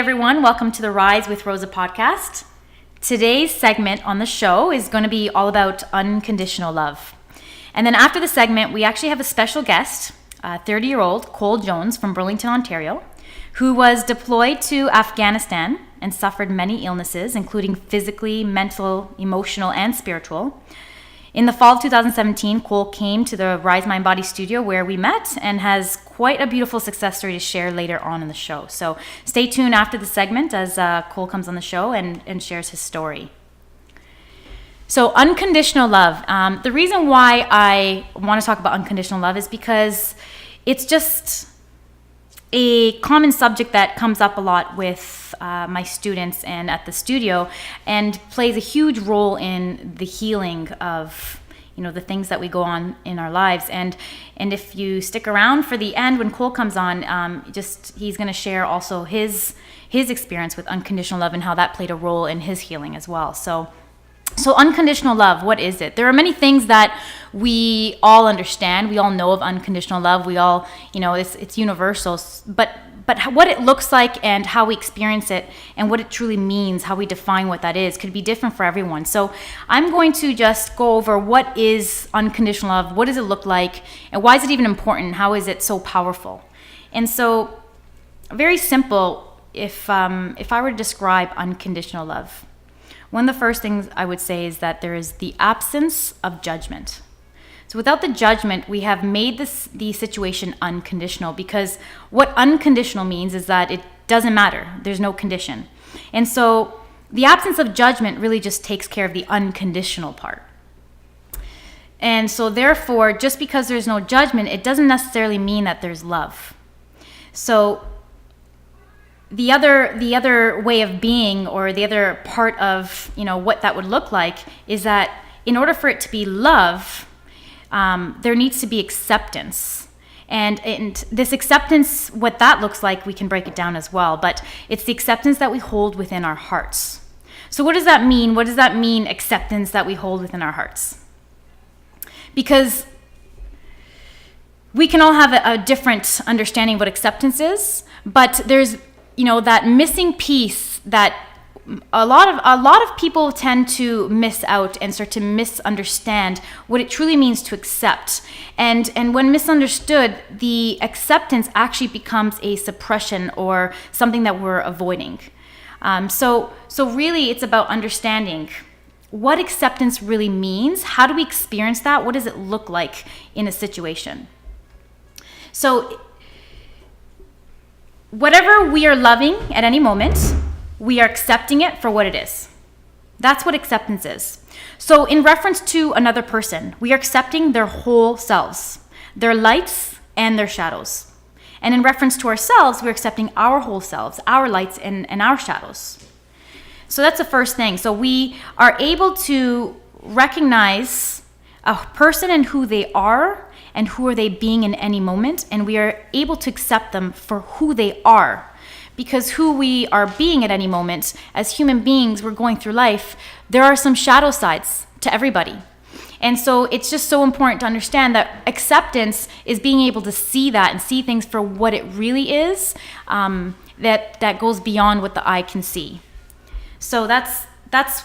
everyone. Welcome to the Rise with Rosa podcast. Today's segment on the show is going to be all about unconditional love. And then after the segment, we actually have a special guest, 30-year-old Cole Jones from Burlington, Ontario, who was deployed to Afghanistan and suffered many illnesses, including physically, mental, emotional, and spiritual. In the fall of 2017, Cole came to the Rise Mind Body studio where we met and has quite a beautiful success story to share later on in the show. So stay tuned after the segment as Cole comes on the show and shares his story. So unconditional love. The reason why I want to talk about unconditional love is because it's just a common subject that comes up a lot with my students and at the studio, and plays a huge role in the healing of the things that we go on in our lives. And if you stick around for the end when Cole comes on, he's going to share also his experience with unconditional love and how that played a role in his healing as well. So unconditional love, what is it? There are many things that we all understand. We all know of unconditional love. We all, it's universal. But what it looks like and how we experience it and what it truly means, how we define what that is, could be different for everyone. So I'm going to just go over what is unconditional love, what does it look like, and why is it even important? How is it so powerful? And so, very simple, if I were to describe unconditional love, one of the first things I would say is that there is the absence of judgment. So without the judgment, we have made the situation unconditional, because what unconditional means is that it doesn't matter. There's no condition. And so the absence of judgment really just takes care of the unconditional part. And so therefore, just because there's no judgment, it doesn't necessarily mean that there's love. So the other way of being, or the other part of what that would look like, is that in order for it to be love, there needs to be acceptance. And this acceptance, what that looks like, we can break it down as well. But it's the acceptance that we hold within our hearts. So what does that mean? What does that mean, acceptance that we hold within our hearts? Because we can all have a different understanding of what acceptance is, but there's that missing piece that a lot of people tend to miss out and start to misunderstand what it truly means to accept. And when misunderstood, the acceptance actually becomes a suppression or something that we're avoiding. So really it's about understanding what acceptance really means. How do we experience that? What does it look like in a situation? So whatever we are loving at any moment, we are accepting it for what it is. That's what acceptance is. So in reference to another person, we are accepting their whole selves, their lights and their shadows. And in reference to ourselves, we're accepting our whole selves, our lights and our shadows. So that's the first thing. So we are able to recognize a person and who they are and who are they being in any moment, and we are able to accept them for who they are. Because who we are being at any moment, as human beings, we're going through life, there are some shadow sides to everybody. And so it's just so important to understand that acceptance is being able to see that and see things for what it really is, that goes beyond what the eye can see. So that's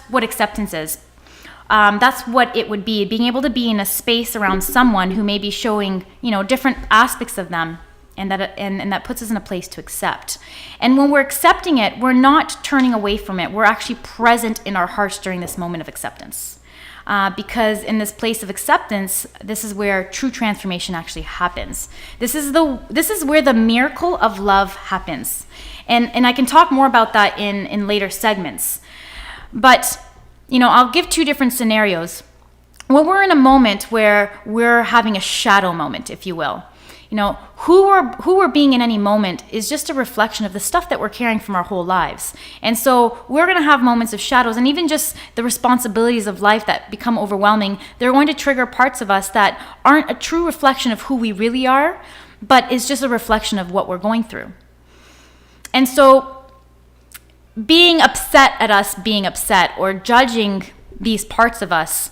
what acceptance is. That's what it would be, being able to be in a space around someone who may be showing, different aspects of them, and that puts us in a place to accept. And when we're accepting it, we're not turning away from it. We're actually present in our hearts during this moment of acceptance. Because in this place of acceptance, this is where true transformation actually happens. This is where the miracle of love happens. And I can talk more about that in later segments. But I'll give two different scenarios. When we're in a moment where we're having a shadow moment, if you will, who we're being in any moment is just a reflection of the stuff that we're carrying from our whole lives. And so we're going to have moments of shadows, and even just the responsibilities of life that become overwhelming, they're going to trigger parts of us that aren't a true reflection of who we really are, but is just a reflection of what we're going through. And so being upset at us being upset, or judging these parts of us,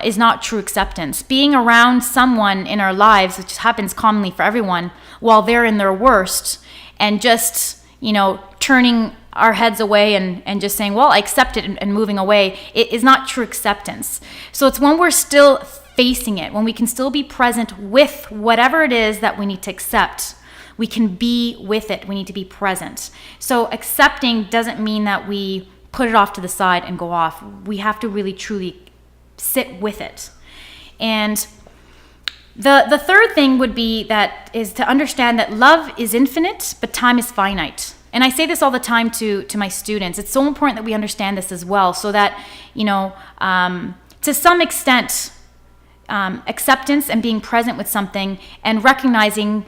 is not true acceptance. Being around someone in our lives, which happens commonly for everyone, while they're in their worst, and just turning our heads away and just saying, well, I accept it and moving away. It is not true acceptance. So it's when we're still facing it, when we can still be present with whatever it is that we need to accept. We can be with it. We need to be present. So accepting doesn't mean that we put it off to the side and go off. We have to really truly sit with it. And the third thing would be is to understand that love is infinite, but time is finite. And I say this all the time to my students. It's so important that we understand this as well, so that, to some extent, acceptance and being present with something and recognizing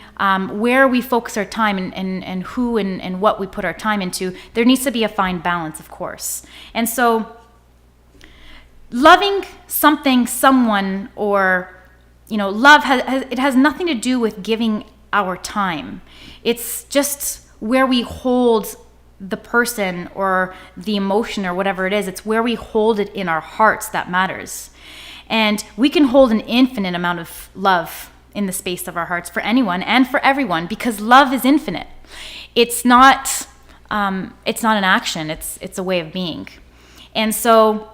where we focus our time and who and what we put our time into, there needs to be a fine balance, of course. And so loving something, someone, or love it has nothing to do with giving our time. It's just where we hold the person or the emotion or whatever it is. It's where we hold it in our hearts that matters. And we can hold an infinite amount of love in the space of our hearts for anyone and for everyone, because love is infinite. It's not an action. It's a way of being. And so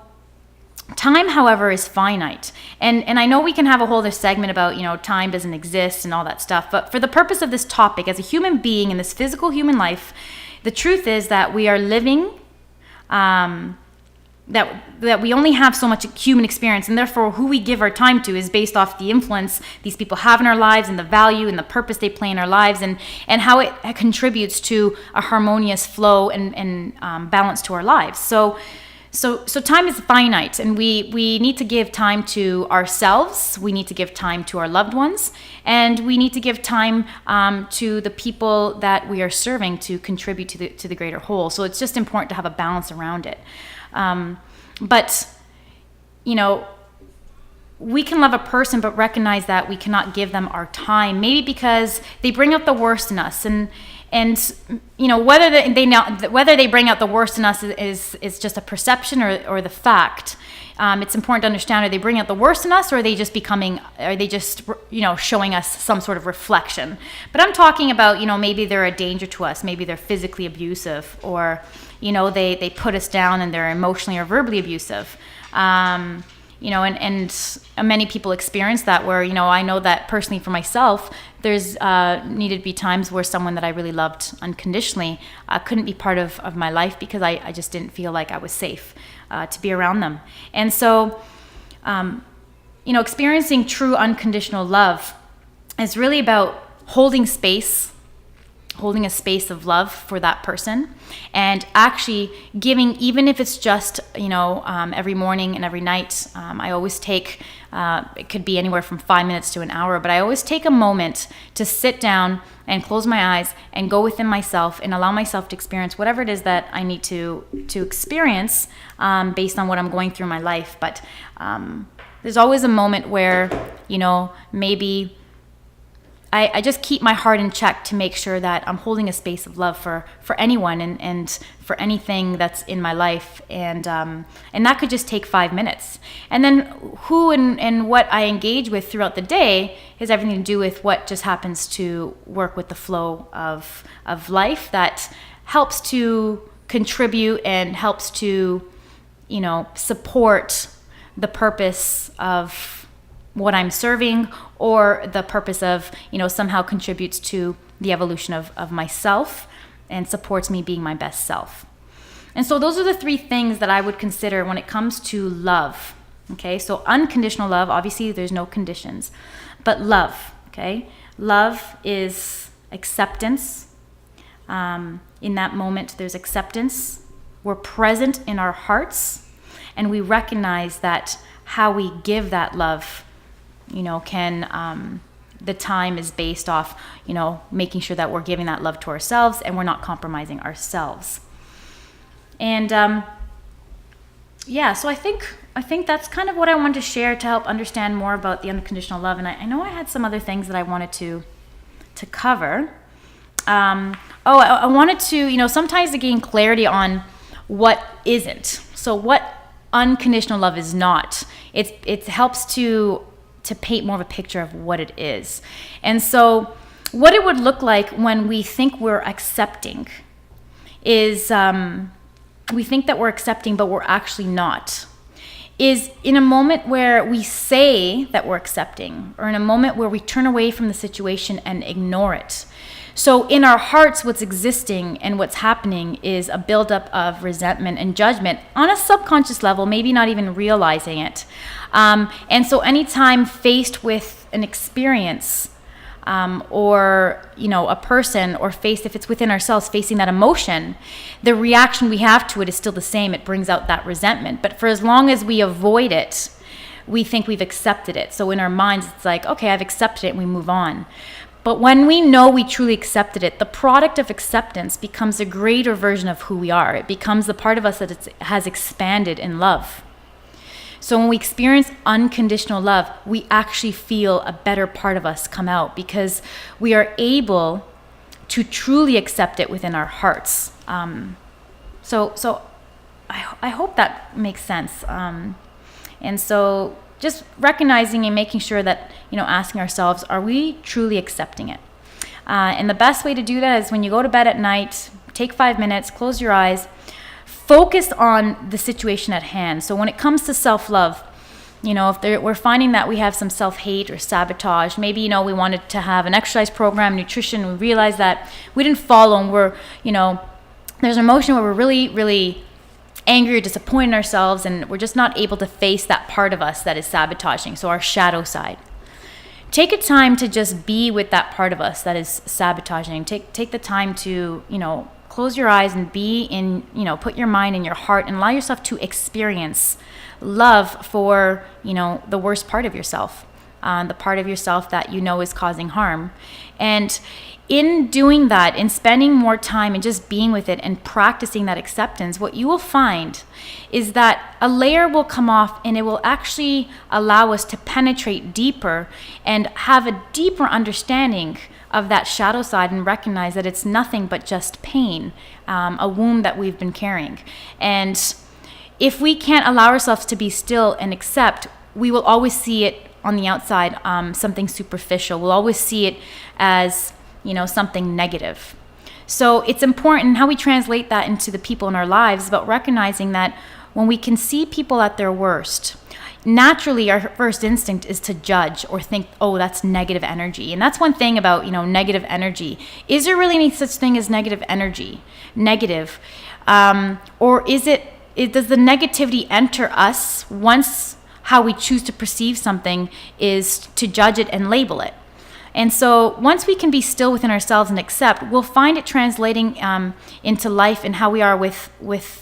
time, however, is finite. And I know we can have a whole other segment about, time doesn't exist and all that stuff. But for the purpose of this topic, as a human being in this physical human life, the truth is that we are living, that we only have so much human experience, and therefore who we give our time to is based off the influence these people have in our lives and the value and the purpose they play in our lives, and how it contributes to a harmonious flow and balance to our lives. So time is finite, and we need to give time to ourselves, we need to give time to our loved ones, and we need to give time to the people that we are serving to contribute to the greater whole. So it's just important to have a balance around it. But we can love a person, but recognize that we cannot give them our time, maybe because they bring out the worst in us, and whether they bring out the worst in us is just a perception or the fact. It's important to understand: are they bringing out the worst in us, or are they just showing us some sort of reflection? But I'm talking about maybe they're a danger to us, maybe they're physically abusive, or they put us down and they're emotionally or verbally abusive. And many people experience that, where I know that personally for myself, there's needed to be times where someone that I really loved unconditionally couldn't be part of my life because I just didn't feel like I was safe to be around them. And so experiencing true unconditional love is really about holding a space of love for that person, and actually giving, even if it's just every morning and every night. I always take it could be anywhere from 5 minutes to an hour, but I always take a moment to sit down and close my eyes and go within myself and allow myself to experience whatever it is that I need to experience based on what I'm going through in my life. But there's always a moment where maybe I just keep my heart in check to make sure that I'm holding a space of love for anyone and for anything that's in my life. And that could just take 5 minutes. And then who and what I engage with throughout the day has everything to do with what just happens to work with the flow of life that helps to contribute and helps to, support the purpose of what I'm serving, or the purpose of, somehow contributes to the evolution of myself and supports me being my best self. And so those are the three things that I would consider when it comes to love. Okay, so unconditional love, obviously there's no conditions, but love, okay? Love is acceptance. In that moment, there's acceptance. We're present in our hearts, and we recognize that how we give that love the time is based off, making sure that we're giving that love to ourselves and we're not compromising ourselves. And so I think that's kind of what I wanted to share to help understand more about the unconditional love. And I know I had some other things that I wanted to cover. I wanted to, sometimes to gain clarity on what isn't. So what unconditional love is not. It helps to paint more of a picture of what it is. And so what it would look like when we think we're accepting is we think that we're accepting, but we're actually not. Is in a moment where we say that we're accepting, or in a moment where we turn away from the situation and ignore it. So in our hearts, what's existing and what's happening is a buildup of resentment and judgment on a subconscious level, maybe not even realizing it. And so anytime faced with an experience, or a person, or if it's within ourselves facing that emotion, the reaction we have to it is still the same. It brings out that resentment. But for as long as we avoid it, we think we've accepted it. So in our minds, it's like, okay, I've accepted it, and we move on. But when we know we truly accepted it, the product of acceptance becomes a greater version of who we are. It becomes the part of us that has expanded in love. So when we experience unconditional love, we actually feel a better part of us come out, because we are able to truly accept it within our hearts. So I hope that makes sense. And so just recognizing and making sure that, asking ourselves, are we truly accepting it? And the best way to do that is when you go to bed at night, take 5 minutes, close your eyes, focus on the situation at hand. So when it comes to self-love, if we're finding that we have some self-hate or sabotage, maybe, we wanted to have an exercise program, nutrition, we realize that we didn't follow, and we're, there's an emotion where we're really, really angry or disappointed in ourselves, and we're just not able to face that part of us that is sabotaging, so our shadow side. Take a time to just be with that part of us that is sabotaging. Take the time to, close your eyes and be in, put your mind in your heart and allow yourself to experience love for, the worst part of yourself, the part of yourself that is causing harm. And in doing that, in spending more time and just being with it and practicing that acceptance, what you will find is that a layer will come off, and it will actually allow us to penetrate deeper and have a deeper understanding of that shadow side, and recognize that it's nothing but just pain, a wound that we've been carrying. And if we can't allow ourselves to be still and accept, we will always see it on the outside, something superficial. We'll always see it as something negative. So it's important how we translate that into the people in our lives, about recognizing that when we can see people at their worst, naturally our first instinct is to judge or think, oh, that's negative energy. And that's one thing about, negative energy. Is there really any such thing as negative energy? Negative. Or does the negativity enter us once how we choose to perceive something is to judge it and label it? And so once we can be still within ourselves and accept, we'll find it translating into life and how we are with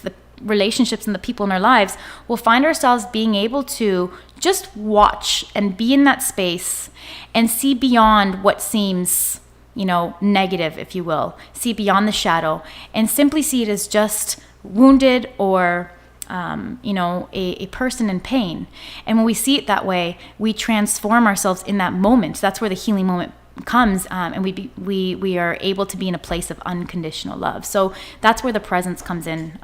the relationships and the people in our lives. We'll find ourselves being able to just watch and be in that space and see beyond what seems, negative, if you will. See beyond the shadow and simply see it as just wounded or a person in pain. And when we see it that way, we transform ourselves in that moment. That's where the healing moment comes, and we are able to be in a place of unconditional love. So that's where the presence comes in,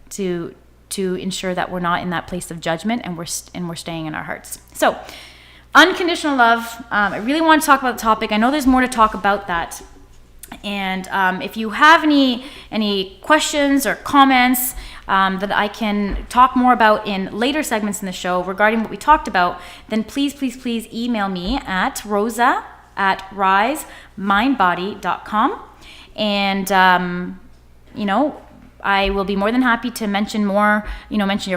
to ensure that we're not in that place of judgment, and we're staying in our hearts. So unconditional love. I really want to talk about the topic. I know there's more to talk about that. And if you have any questions or comments that I can talk more about in later segments in the show regarding what we talked about, then please email me at rosa@risemindbody.com. And, I will be more than happy to mention your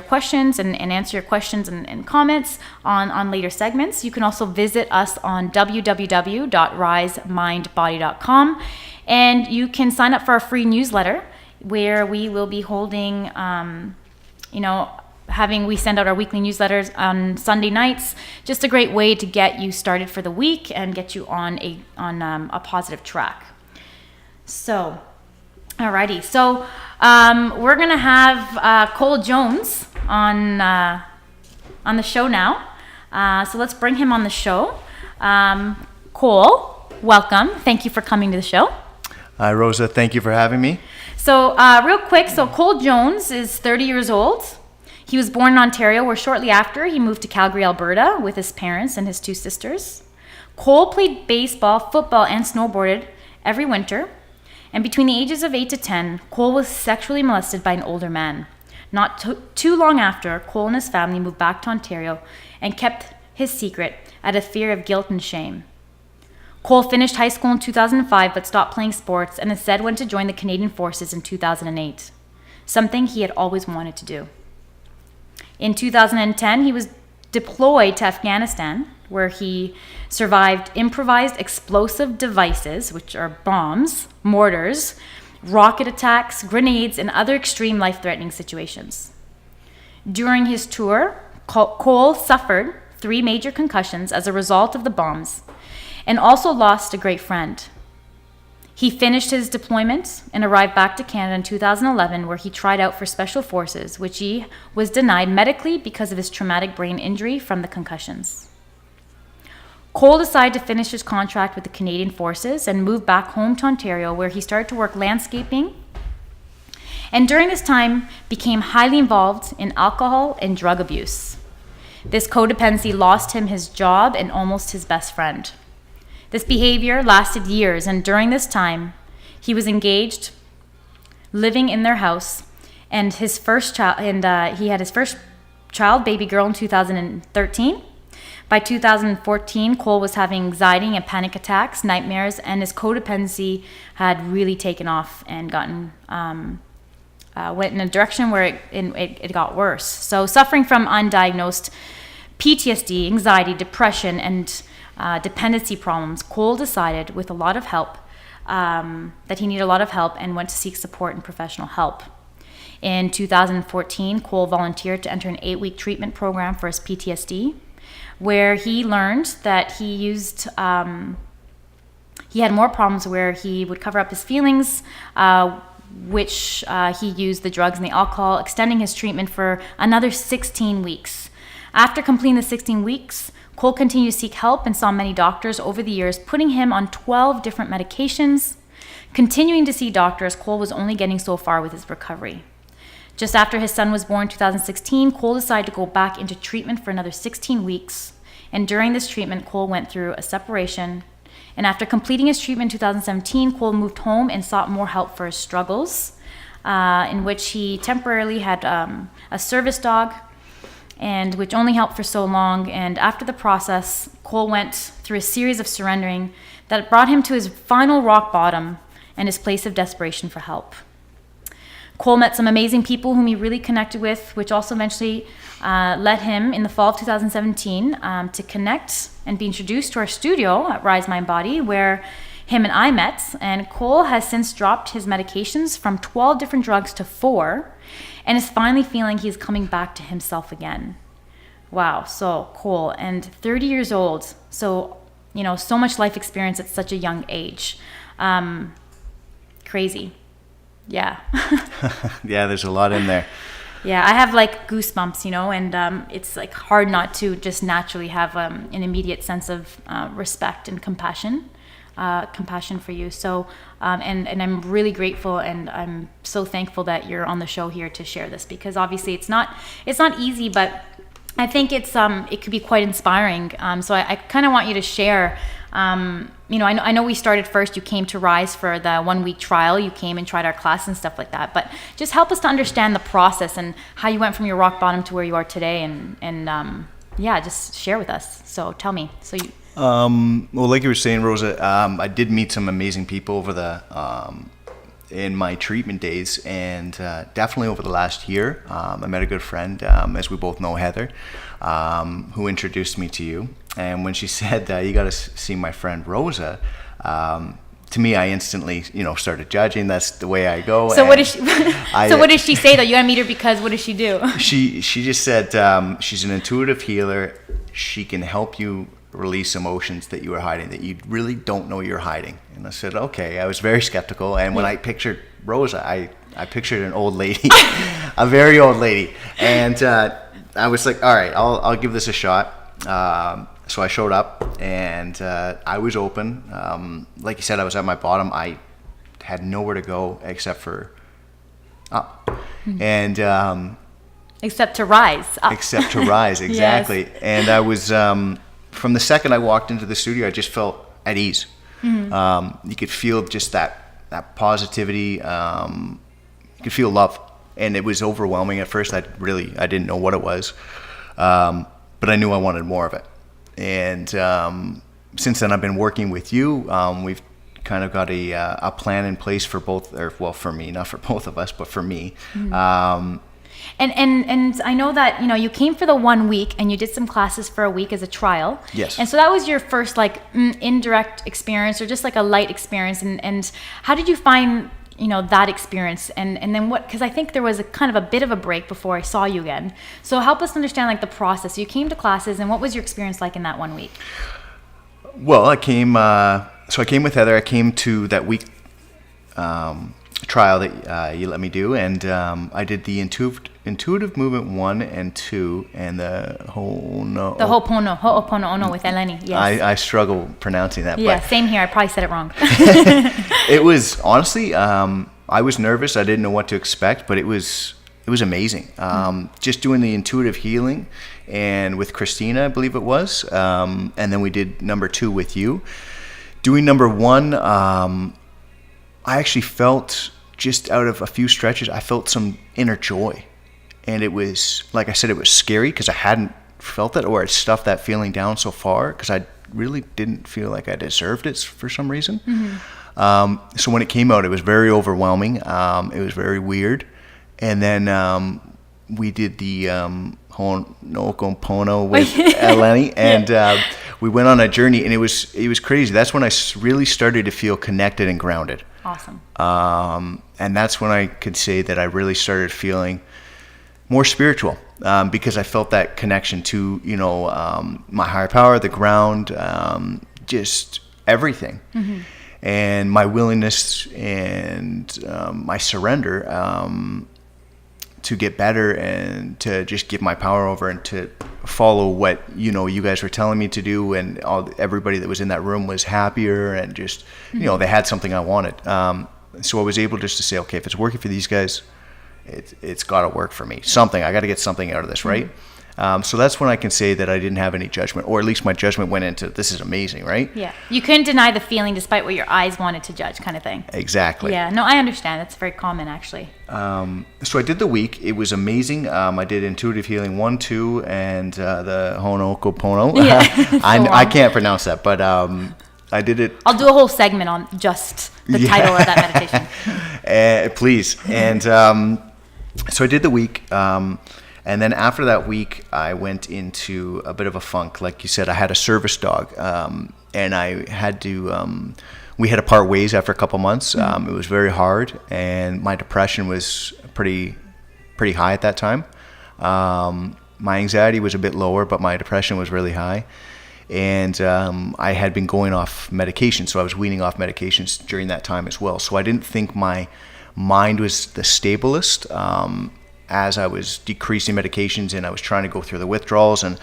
questions and answer your questions and comments on later segments. You can also visit us on www.risemindbody.com, and you can sign up for our free newsletter, where we will be holding, we send out our weekly newsletters on Sunday nights. Just a great way to get you started for the week and get you on a positive track. So, alrighty. So, we're gonna have Cole Jones on the show now. So let's bring him on the show. Cole, welcome. Thank you for coming to the show. Hi, Rosa. Thank you for having me. So real quick, Cole Jones is 30 years old. He was born in Ontario, where shortly after he moved to Calgary, Alberta with his parents and his two sisters. Cole played baseball, football, and snowboarded every winter. And between the ages of 8 to 10, Cole was sexually molested by an older man. Not too long after, Cole and his family moved back to Ontario and kept his secret out of fear of guilt and shame. Cole finished high school in 2005 but stopped playing sports and instead went to join the Canadian Forces in 2008, something he had always wanted to do. In 2010, he was deployed to Afghanistan, where he survived improvised explosive devices, which are bombs, mortars, rocket attacks, grenades, and other extreme life-threatening situations. During his tour, Cole suffered 3 major concussions as a result of the bombs and also lost a great friend. He finished his deployment and arrived back to Canada in 2011, where he tried out for Special Forces, which he was denied medically because of his traumatic brain injury from the concussions. Cole decided to finish his contract with the Canadian Forces and moved back home to Ontario, where he started to work landscaping, and during this time became highly involved in alcohol and drug abuse. This codependency lost him his job and almost his best friend. This behavior lasted years, and during this time, he was engaged, living in their house, and his first child, he had his first child, baby girl, in 2013. By 2014, Cole was having anxiety and panic attacks, nightmares, and his codependency had really taken off and went in a direction where it got worse. So, suffering from undiagnosed PTSD, anxiety, depression, and dependency problems, Cole decided with a lot of help that he needed a lot of help and went to seek support and professional help. In 2014, Cole volunteered to enter an 8-week treatment program for his PTSD, where he learned that he had more problems where he would cover up his feelings, which he used the drugs and the alcohol, extending his treatment for another 16 weeks. After completing the 16 weeks, Cole continued to seek help and saw many doctors over the years, putting him on 12 different medications. Continuing to see doctors, Cole was only getting so far with his recovery. Just after his son was born in 2016, Cole decided to go back into treatment for another 16 weeks. And during this treatment, Cole went through a separation. And after completing his treatment in 2017, Cole moved home and sought more help for his struggles, in which he temporarily had a service dog, and which only helped for so long. And after the process, Cole went through a series of surrendering that brought him to his final rock bottom and his place of desperation for help. Cole met some amazing people whom he really connected with, which also eventually led him in the fall of 2017 to connect and be introduced to our studio at Rise Mind Body, where him and I met. And Cole has since dropped his medications from 12 different drugs to 4 and is finally feeling he's coming back to himself again. Wow, so Cole, and 30 years old, so so much life experience at such a young age. Crazy. Yeah. Yeah, there's a lot in there. Yeah, I have like goosebumps, and it's like hard not to just naturally have an immediate sense of respect and compassion for you. So, and I'm really grateful, and I'm so thankful that you're on the show here to share this, because obviously it's not easy, but I think it could be quite inspiring. So I kind of want you to share. I know we started first. You came to Rise for the 1-week trial. You came and tried our class and stuff like that. But just help us to understand the process and how you went from your rock bottom to where you are today. And just share with us. So tell me. Well, like you were saying, Rosa, I did meet some amazing people over in my treatment days, and definitely over the last year. I met a good friend, as we both know, Heather, who introduced me to you. And when she said, you got to see my friend Rosa, to me, I instantly, started judging. That's the way I go. So what did she? What did she say though? You got to meet her because what does she do? She just said she's an intuitive healer. She can help you release emotions that you are hiding, that you really don't know you're hiding. And I said, okay. I was very skeptical. And when I pictured Rosa, I pictured an old lady, a very old lady. And I was like, all right, I'll give this a shot. So I showed up, and I was open. Like you said, I was at my bottom. I had nowhere to go except for up. And except to rise up. Except to rise, exactly. Yes. And I was, from the second I walked into the studio, I just felt at ease. You could feel just that that positivity. You could feel love, and it was overwhelming at first. I didn't know what it was, but I knew I wanted more of it. And since then, I've been working with you. We've kind of got a plan in place for both, or well, for me, not for both of us, but for me. Mm-hmm. And I know that, you came for the 1 week and you did some classes for a week as a trial. Yes. And so that was your first indirect experience, or just like a light experience. And how did you find, that experience? And then what, because I think there was a kind of a bit of a break before I saw you again. So help us understand like the process. You came to classes, and what was your experience like in that 1 week? Well, I came with Heather. I came to that week trial that you let me do, and I did the intuitive movement 1 and 2, and the Ho'oponopono with Eleni. Yes, I struggle pronouncing that. Yeah, same here. I probably said it wrong. It was honestly, I was nervous. I didn't know what to expect, but it was amazing. Just doing the intuitive healing, and with Christina, I believe it was, and then we did number 2 with you. Doing number 1, I actually felt, just out of a few stretches, I felt some inner joy. And it was, like I said, it was scary because I hadn't felt it, or I'd stuffed that feeling down so far because I really didn't feel like I deserved it for some reason. Mm-hmm. So when it came out, it was very overwhelming. It was very weird. And then we did the Ho'oponopono with Eleni, and we went on a journey, and it was crazy. That's when I really started to feel connected and grounded. Awesome. And that's when I could say that I really started feeling more spiritual, because I felt that connection to, my higher power, the ground, just everything. Mm-hmm. And my willingness and my surrender to get better, and to just give my power over, and to follow what you guys were telling me to do, and everybody that was in that room was happier, and just they had something I wanted. So I was able just to say, okay, if it's working for these guys, it's got to work for me. I got to get something out of this, right? So that's when I can say that I didn't have any judgment, or at least my judgment went into, this is amazing, right? Yeah. You couldn't deny the feeling despite what your eyes wanted to judge, kind of thing. Exactly. Yeah. No, I understand. That's very common, actually. So I did the week. It was amazing. I did intuitive healing 1, 2, and the Ho'oponopono. Yeah. I can't pronounce that, but I did it. I'll do a whole segment on just the title of that meditation. Please. And so I did the week. And then after that week, I went into a bit of a funk. Like you said, I had a service dog, and I had to, we had to part ways after a couple months. Mm-hmm. It was very hard, and my depression was pretty high at that time. My anxiety was a bit lower, but my depression was really high. And I had been going off medication, so I was weaning off medications during that time as well. So I didn't think my mind was the stablest. As I was decreasing medications, and I was trying to go through the withdrawals, and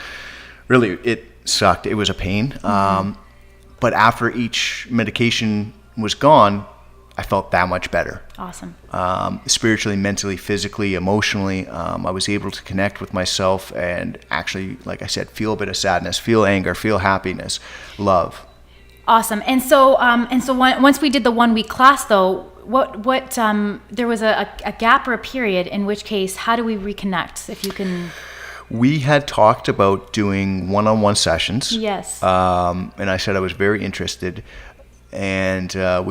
really it sucked. It was a pain. Mm-hmm. But after each medication was gone, I felt that much better. Awesome. Spiritually, mentally, physically, emotionally, I was able to connect with myself, and actually, like I said, feel a bit of sadness, feel anger, feel happiness, love. Awesome. And so once we did the 1 week class, though, what there was a gap or a period, in which case, how do we reconnect? If you can. We had talked about doing one-on-one sessions. Yes. And I said I was very interested, and I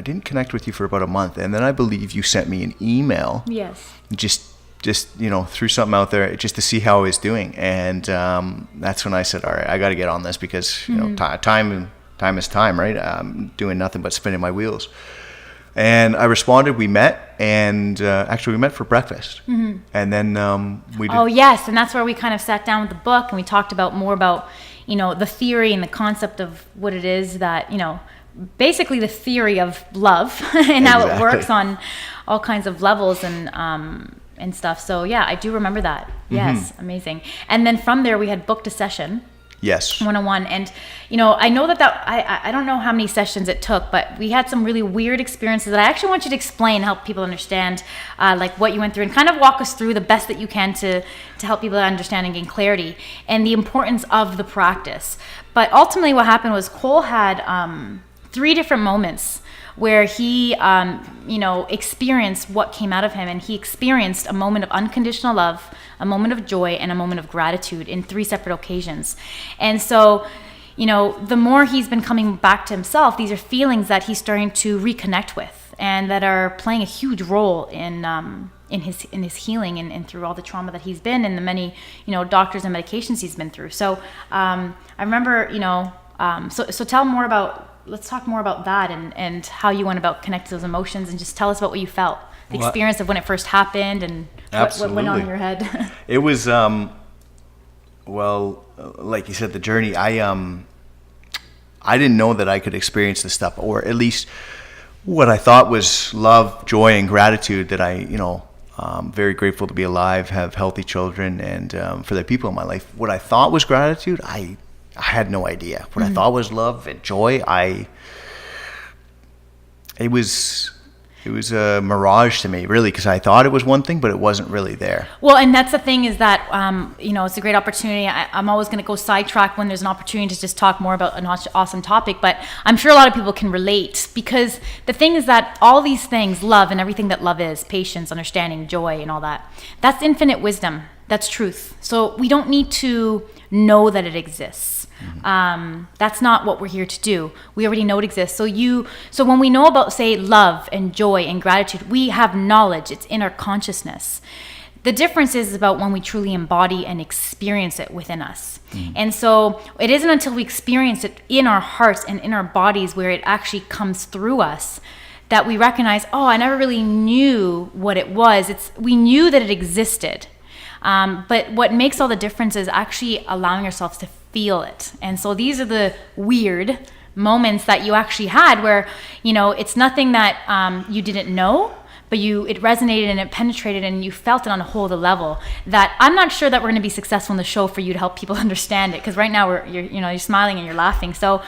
didn't connect with you for about a month, and then I believe you sent me an email. Yes. Just threw something out there just to see how I was doing, and that's when I said, all right, I got to get on this, because time is time, right? I'm doing nothing but spinning my wheels. And I responded. We met, and actually we met for breakfast. Mm-hmm. And then we did. Oh yes, and that's where we kind of sat down with the book, and we talked more about the theory and the concept of what it is that basically the theory of love and how it works on all kinds of levels and stuff. So yeah, I do remember that. Yes, mm-hmm. Amazing. And then from there we had booked a session. Yes. 101. And, I know that I don't know how many sessions it took, but we had some really weird experiences that I actually want you to explain, help people understand, like what you went through, and kind of walk us through the best that you can to help people understand and gain clarity and the importance of the practice. But ultimately what happened was Cole had 3 different moments where he, experienced what came out of him, and he experienced a moment of unconditional love, a moment of joy, and a moment of gratitude in 3 separate occasions. And so, the more he's been coming back to himself, these are feelings that he's starting to reconnect with, and that are playing a huge role in his healing and through all the trauma that he's been, and the many doctors and medications he's been through. So I remember let's talk more about that and how you went about connecting those emotions, and just tell us about what you felt, the experience of when it first happened, and what went on in your head. It was like you said, the journey. I didn't know that I could experience this stuff, or at least what I thought was love, joy, and gratitude. That I'm very grateful to be alive, have healthy children, and for the people in my life. What I thought was gratitude, I had no idea. What I thought was love and joy, it was a mirage to me, really, because I thought it was one thing, but it wasn't really there. Well, and that's the thing, is that, it's a great opportunity. I'm always going to go sidetrack when there's an opportunity to just talk more about an awesome topic, but I'm sure a lot of people can relate, because the thing is that all these things, love and everything that love is, patience, understanding, joy, and all that, that's infinite wisdom. That's truth. So we don't need to know that it exists. That's not what we're here to do. We already know it exists. So when we know about, say, love and joy and gratitude, we have knowledge. It's in our consciousness. The difference is about when we truly embody and experience it within us. And so it isn't until we experience it in our hearts and in our bodies, where it actually comes through us, that we recognize, I never really knew what it was. We knew that it existed. But what makes all the difference is actually allowing ourselves to feel it. And so these are the weird moments that you actually had, where, it's nothing that you didn't know, but it resonated and it penetrated, and you felt it on a whole other level that I'm not sure that we're going to be successful in the show for you to help people understand it. Because right now you're smiling and you're laughing. So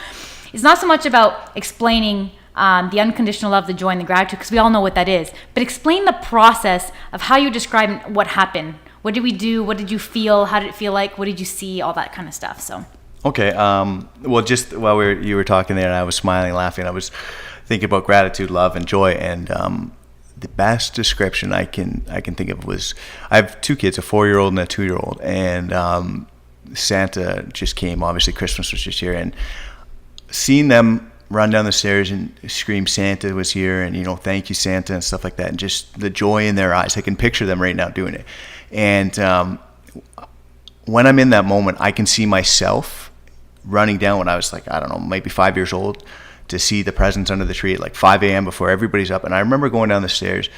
it's not so much about explaining the unconditional love, the joy, and the gratitude, because we all know what that is. But explain the process of how you describe what happened. What did we do? What did you feel? How did it feel like? What did you see? All that kind of stuff. So. Okay. Well, just while you were talking there, and I was smiling, laughing, I was thinking about gratitude, love, and joy. And the best description I can think of was, I have 2 kids, a 4-year-old and a 2-year-old, and Santa just came. Obviously, Christmas was just here, and seeing them run down the stairs and scream Santa was here, and thank you Santa, and stuff like that, and just the joy in their eyes. I can picture them right now doing it. And when I'm in that moment, I can see myself running down when I was like, I don't know, maybe 5 years old, to see the presents under the tree at like 5 a.m. before everybody's up. And I remember going down the stairs,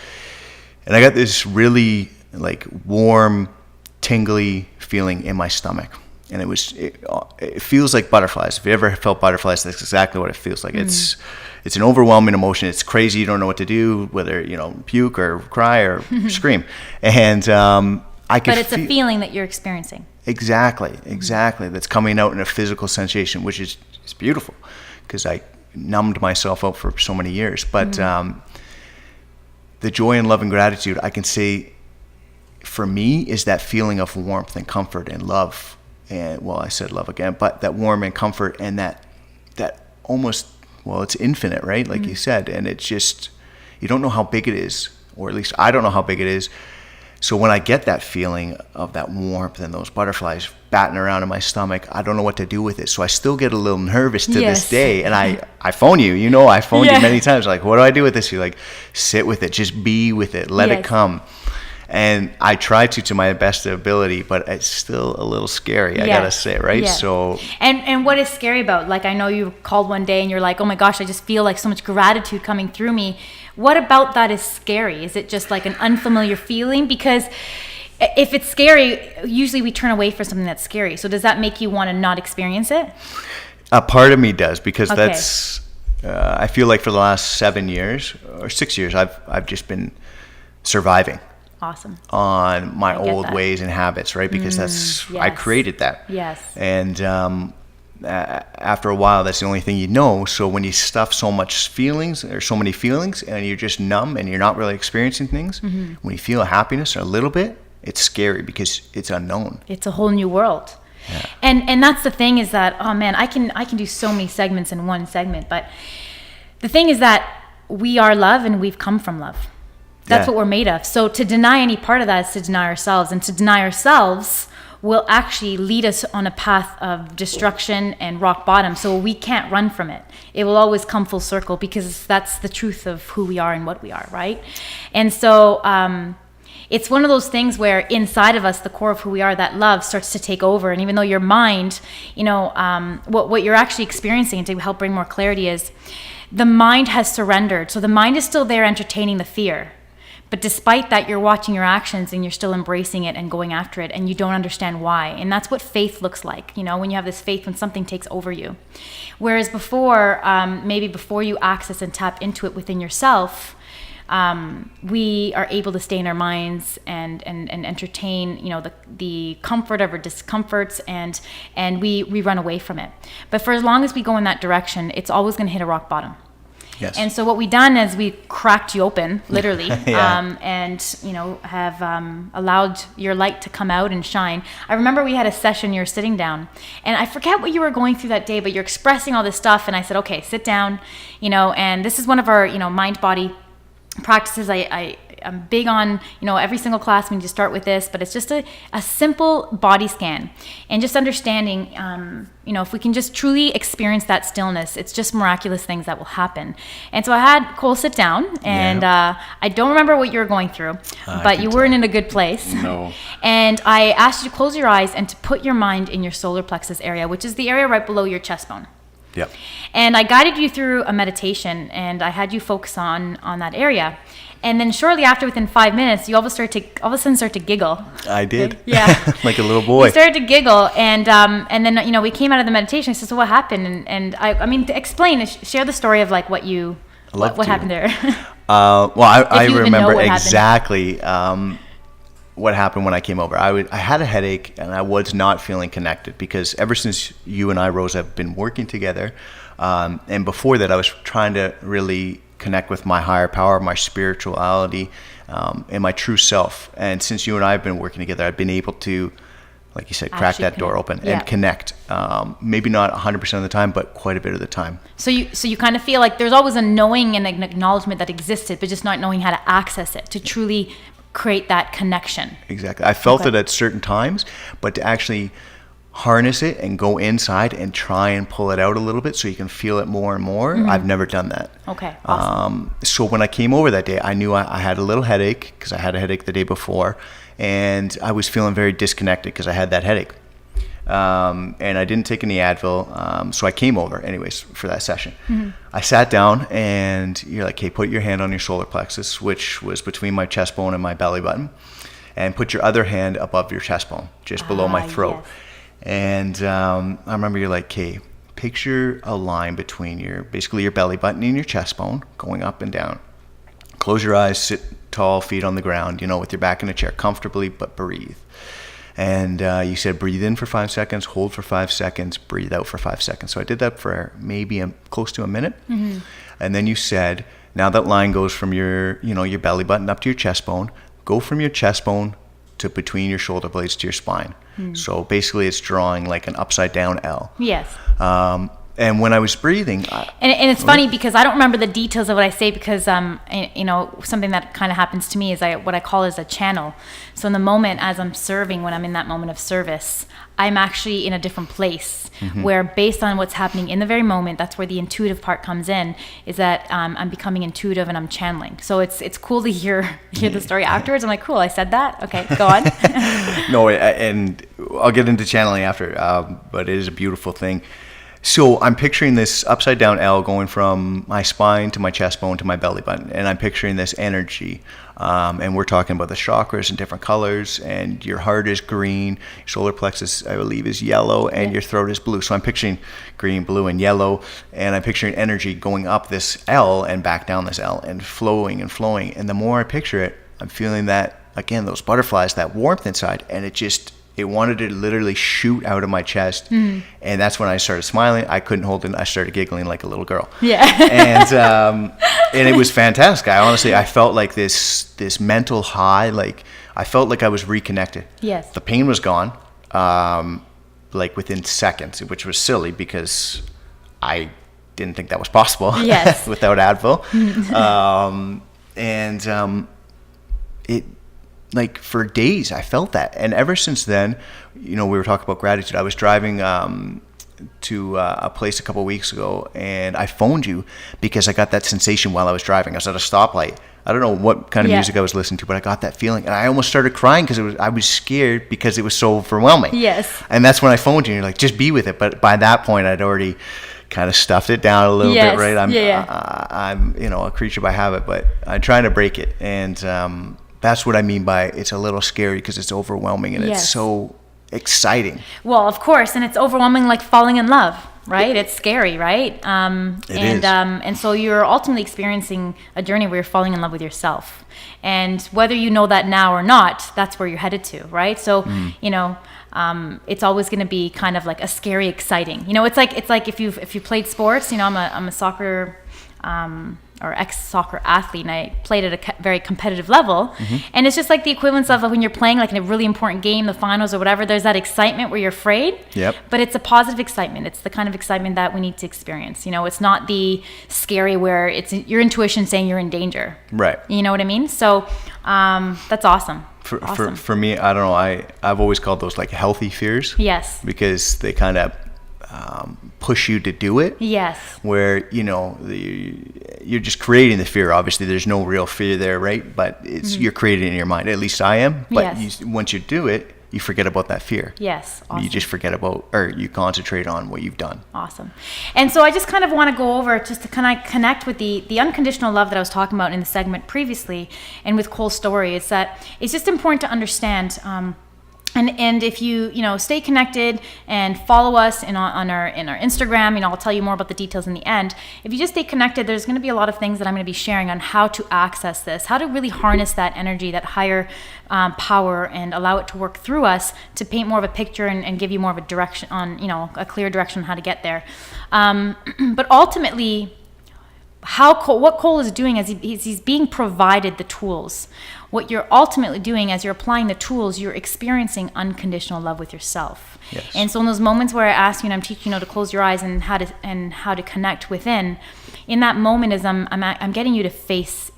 and I got this really like warm, tingly feeling in my stomach. And it feels like butterflies. If you ever felt butterflies, that's exactly what it feels like. It's an overwhelming emotion. It's crazy. You don't know what to do, whether puke or cry or scream. And But it's a feeling that you're experiencing. Exactly. That's coming out in a physical sensation, which is beautiful, because I numbed myself out for so many years. But the joy and love and gratitude, I can say, for me, is that feeling of warmth and comfort and love. And I said love again, but that warm and comfort, and that almost, it's infinite, right? Like you said, and it's just, you don't know how big it is, or at least I don't know how big it is. So when I get that feeling of that warmth and those butterflies batting around in my stomach, I don't know what to do with it. So I still get a little nervous to this day. And I phone you, I phoned you many times. Like, what do I do with this? You're like, sit with it, just be with it, let it come. And I try to my best ability, but it's still a little scary, I gotta say, right? Yeah. So, and what is scary about, like, I know you called one day and you're like, oh my gosh, I just feel like so much gratitude coming through me. What about that is scary? Is it just like an unfamiliar feeling? Because if it's scary, usually we turn away from something that's scary. So does that make you want to not experience it? A part of me does, because that's, I feel like for the last 7 years or 6 years, I've just been surviving. Awesome. On my old ways and habits, right? Because I created that. Yes. And after a while, that's the only thing you know. So when you stuff so much feelings, or so many feelings, and you're just numb and you're not really experiencing things, when you feel happiness a little bit, it's scary because it's unknown. It's a whole new world. Yeah. And that's the thing, is that, oh man, I can do so many segments in one segment, but the thing is that we are love and we've come from love. That's Yeah. what we're made of. So to deny any part of that is to deny ourselves. And to deny ourselves will actually lead us on a path of destruction and rock bottom. So we can't run from it. It will always come full circle because that's the truth of who we are and what we are, right? And so it's one of those things where inside of us, the core of who we are, that love starts to take over. And even though your mind, what you're actually experiencing, to help bring more clarity, is the mind has surrendered. So the mind is still there entertaining the fear. But despite that, you're watching your actions and you're still embracing it and going after it, and you don't understand why. And that's what faith looks like, when you have this faith when something takes over you. Whereas before, maybe before you access and tap into it within yourself, we are able to stay in our minds and entertain, the comfort of our discomforts, and we run away from it. But for as long as we go in that direction, it's always going to hit a rock bottom. Yes. And so what we done is we cracked you open, literally, Yeah. and have allowed your light to come out and shine. I remember we had a session. You were sitting down, and I forget what you were going through that day, but you're expressing all this stuff. And I said, okay, sit down, And this is one of our mind body practices. I'm big on, every single class we need to start with this, but it's just a simple body scan and just understanding, if we can just truly experience that stillness, it's just miraculous things that will happen. And so I had Cole sit down, and I don't remember what you were going through, but you weren't in a good place. No. And I asked you to close your eyes and to put your mind in your solar plexus area, which is the area right below your chest bone. Yep. And I guided you through a meditation, and I had you focus on that area. And then shortly after, within 5 minutes, you all of a sudden start to giggle. I did. Yeah. Like a little boy. You started to giggle, and then we came out of the meditation. I said, "So what happened?" And I mean, to explain, share the story of like what happened there. I you even know remember what exactly what happened when I came over. I had a headache, and I was not feeling connected because ever since you and I, Rosa, have been working together, and before that, I was trying to really connect with my higher power, my spirituality, and my true self. And since you and I have been working together, I've been able to, like you said, crack Actually that door open yeah. and connect. Maybe not 100% of the time, but quite a bit of the time. So you kind of feel like there's always a knowing and an acknowledgement that existed, but just not knowing how to access it to truly create that connection. Exactly. I felt it at certain times, but to actually harness it and go inside and try and pull it out a little bit so you can feel it more and more, I've never done that. Okay, awesome. So when I came over that day, I knew I had a little headache because I had a headache the day before, and I was feeling very disconnected because I had that headache. And I didn't take any Advil, so I came over anyways for that session. I sat down, and you're like, "Hey, put your hand on your solar plexus," which was between my chest bone and my belly button, and put your other hand above your chest bone, just below my throat. Yes. And I remember you're like, "Okay, picture a line between your belly button and your chest bone going up and down. Close your eyes, sit tall, feet on the ground, with your back in a chair comfortably, but breathe." And you said, breathe in for 5 seconds, hold for 5 seconds, breathe out for 5 seconds. So I did that for maybe close to a minute. And then you said, now that line goes from your belly button up to your chest bone, go from your chest bone to between your shoulder blades to your spine. So basically it's drawing like an upside down L. Yes. And when I was breathing... And it's funny because I don't remember the details of what I say because, something that kind of happens to me is what I call is a channel. So in the moment as I'm serving, when I'm in that moment of service, I'm actually in a different place where based on what's happening in the very moment, that's where the intuitive part comes in, is that I'm becoming intuitive and I'm channeling. So it's cool to hear the story afterwards. I'm like, cool, I said that? Okay, go on. No, and I'll get into channeling after, but it is a beautiful thing. So I'm picturing this upside down L going from my spine to my chest bone to my belly button, and I'm picturing this energy, and we're talking about the chakras in different colors, and your heart is green, your solar plexus I believe is yellow, and your throat is blue. So I'm picturing green, blue, and yellow, and I'm picturing energy going up this L and back down this L and flowing, and the more I picture it, I'm feeling that, again, those butterflies, that warmth inside, and it wanted to literally shoot out of my chest. And that's when I started smiling. I couldn't hold it. I started giggling like a little girl. Yeah. And it was fantastic. I felt like this mental high. Like I felt like I was reconnected. Yes. The pain was gone, like within seconds, which was silly because I didn't think that was possible. Yes. Without Advil. It, like, for days I felt that. And ever since then, we were talking about gratitude. I was driving to a place a couple of weeks ago, and I phoned you because I got that sensation while I was driving. I was at a stoplight. I don't know what kind of music I was listening to, but I got that feeling, and I almost started crying because I was scared because it was so overwhelming. Yes. And that's when I phoned you, and you're like, just be with it. But by that point, I'd already kind of stuffed it down a little bit, right? I'm a creature by habit, but I'm trying to break it. And that's what I mean by it's a little scary, because it's overwhelming, and it's so exciting. Well, of course, and it's overwhelming, like falling in love, right? It's scary, right? It is. And so you're ultimately experiencing a journey where you're falling in love with yourself, and whether you know that now or not, that's where you're headed to, right? So it's always going to be kind of like a scary, exciting. It's like if you played sports. I'm a soccer or ex-soccer athlete, and I played at a very competitive level. And it's just like the equivalence of when you're playing like in a really important game, the finals or whatever, there's that excitement where you're afraid. Yep. But it's a positive excitement. It's the kind of excitement that we need to experience. It's not the scary where it's your intuition saying you're in danger. Right. You know what I mean? So that's awesome. For me, I don't know, I've always called those like healthy fears. Yes. Because they kind of push you to do it. Yes. Where you're just creating the fear. Obviously, there's no real fear there, right? But it's you're creating it in your mind. At least I am. But once you do it, you forget about that fear. Yes. Awesome. You just forget about, or you concentrate on what you've done. Awesome. And so I just kind of want to go over just to kind of connect with the unconditional love that I was talking about in the segment previously, and with Cole's story. Is that it's just important to understand. And if you stay connected and follow us on our Instagram, I'll tell you more about the details in the end. If you just stay connected, there's going to be a lot of things that I'm going to be sharing on how to access this, how to really harness that energy, that higher power, and allow it to work through us to paint more of a picture and give you more of a direction on, a clear direction on how to get there. But ultimately, what Cole is doing is he's being provided the tools. What you're ultimately doing as you're applying the tools, you're experiencing unconditional love with yourself. Yes. And so in those moments where I ask you and I'm teaching you to close your eyes and how to connect within, in that moment is I'm getting you to face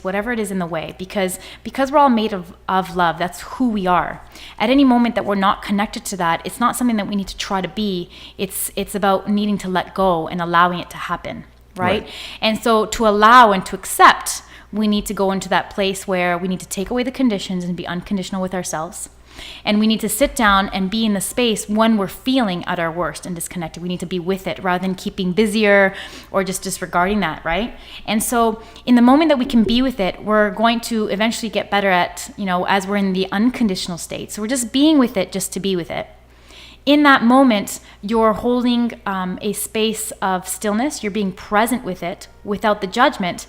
whatever it is in the way, because we're all made of love. That's who we are. At any moment that we're not connected to that, it's not something that we need to try to be. It's about needing to let go and allowing it to happen. Right? And so to allow and to accept, we need to go into that place where we need to take away the conditions and be unconditional with ourselves. And we need to sit down and be in the space when we're feeling at our worst and disconnected. We need to be with it rather than keeping busier or just disregarding that, right? And so in the moment that we can be with it, we're going to eventually get better at, as we're in the unconditional state. So we're just being with it just to be with it. In that moment, you're holding a space of stillness. You're being present with it without the judgment.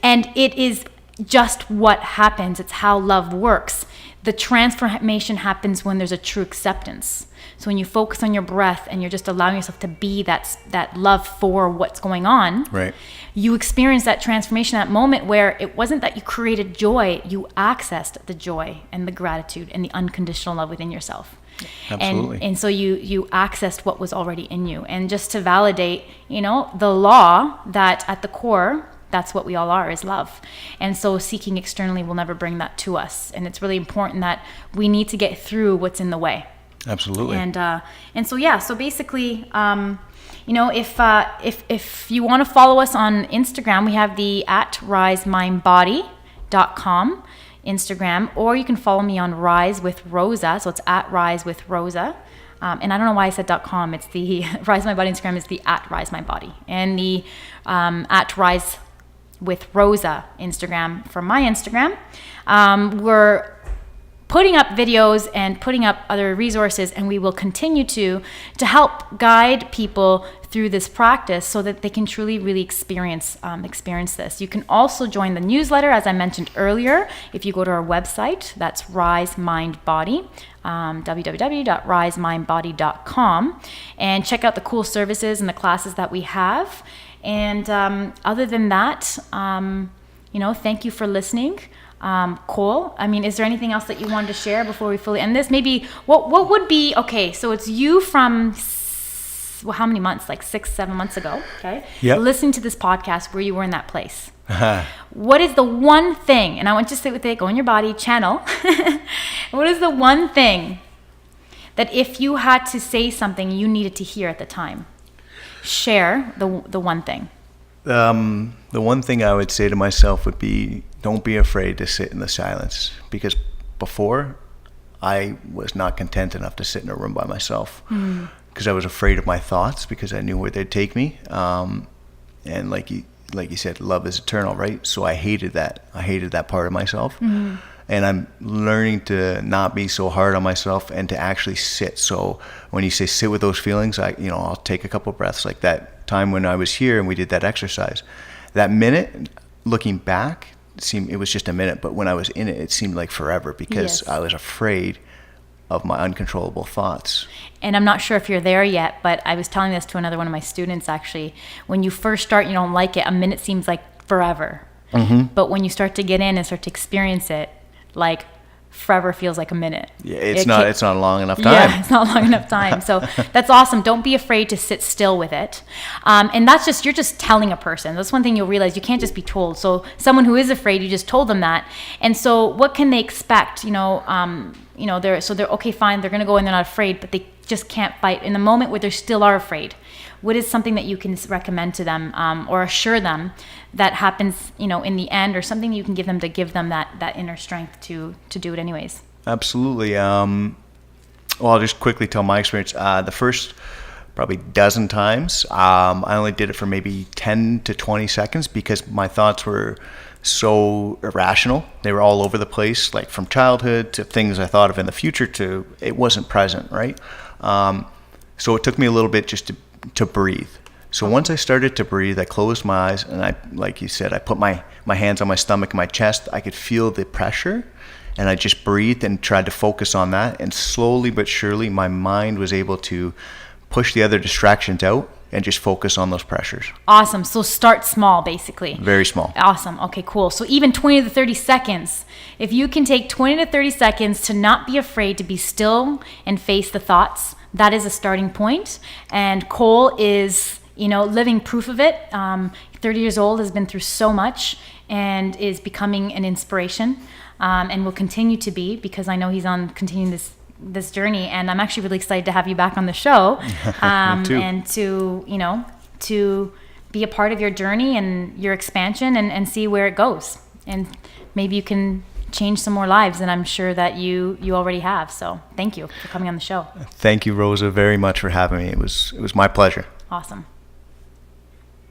And it is just what happens. It's how love works. The transformation happens when there's a true acceptance. So when you focus on your breath and you're just allowing yourself to be that love for what's going on, right, you experience that transformation, that moment where it wasn't that you created joy, you accessed the joy and the gratitude and the unconditional love within yourself. Absolutely. And so you accessed what was already in you. And just to validate, the law that at the core, that's what we all are, is love. And so seeking externally will never bring that to us. And it's really important that we need to get through what's in the way. Absolutely. And so basically, if you want to follow us on Instagram, we have the @risemindbody.com Instagram, or you can follow me on Rise with Rosa. So it's @Rise with Rosa. And I don't know why I said .com. It's the Rise My Body Instagram is the @Rise My Body, and the @Rise with Rosa Instagram for my Instagram. We're putting up videos and putting up other resources, and we will continue to help guide people through this practice so that they can truly really experience this. You can also join the newsletter, as I mentioned earlier, if you go to our website. That's Rise Mind Body, www.risemindbody.com, and check out the cool services and the classes that we have. And other than that, thank you for listening. Cole, is there anything else that you wanted to share before we fully end this? Maybe what would be, okay, so it's you from how many months? Like 6-7 months ago. Okay. Yep. Listening to this podcast where you were in that place. What is the one thing, and I want you to sit with it, go in your body, channel. What is the one thing that if you had to say something you needed to hear at the time? Share the one thing. The one thing I would say to myself would be, don't be afraid to sit in the silence. Because before, I was not content enough to sit in a room by myself. Because I was afraid of my thoughts, because I knew where they'd take me. And like you said, love is eternal, right? So I hated that. I hated that part of myself. And I'm learning to not be so hard on myself and to actually sit. So when you say sit with those feelings, I'll take a couple breaths. Like that time when I was here and we did that exercise. That minute, looking back, it was just a minute. But when I was in it, it seemed like forever, because I was afraid of my uncontrollable thoughts. And I'm not sure if you're there yet, but I was telling this to another one of my students actually. When you first start, you don't like it. A minute seems like forever. But when you start to get in and start to experience it, like forever feels like a minute. Yeah, it's not long enough time. Yeah, it's not long enough time. So that's awesome. Don't be afraid to sit still with it. And you're just telling a person. That's one thing you'll realize. You can't just be told. So someone who is afraid, you just told them that. And so what can they expect? They're okay, fine. They're going to go and they're not afraid, but they just can't fight in the moment where they still are afraid. What is something that you can recommend to them or assure them that happens, in the end, or something you can give them to give them that inner strength to do it anyways? Absolutely. Well, I'll just quickly tell my experience. The first probably dozen times, I only did it for maybe 10 to 20 seconds because my thoughts were so irrational. They were all over the place, like from childhood to things I thought of in the future to it wasn't present, right? So it took me a little bit just to breathe. So once I started to breathe, I closed my eyes and like you said, I put my hands on my stomach and my chest. I could feel the pressure and I just breathed and tried to focus on that. And slowly but surely, my mind was able to push the other distractions out and just focus on those pressures. Awesome. So start small, basically. Very small. Awesome. Okay, cool. So even 20 to 30 seconds, if you can take 20 to 30 seconds to not be afraid, to be still and face the thoughts, that is a starting point. And Cole is, living proof of it. 30 years old, has been through so much and is becoming an inspiration, and will continue to be, because I know he's on continuing this journey. And I'm actually really excited to have you back on the show. And to be a part of your journey and your expansion and see where it goes. And maybe you can change some more lives, and I'm sure that you already have. So thank you for coming on the show. Thank you, Rosa, very much for having me. It was my pleasure. Awesome.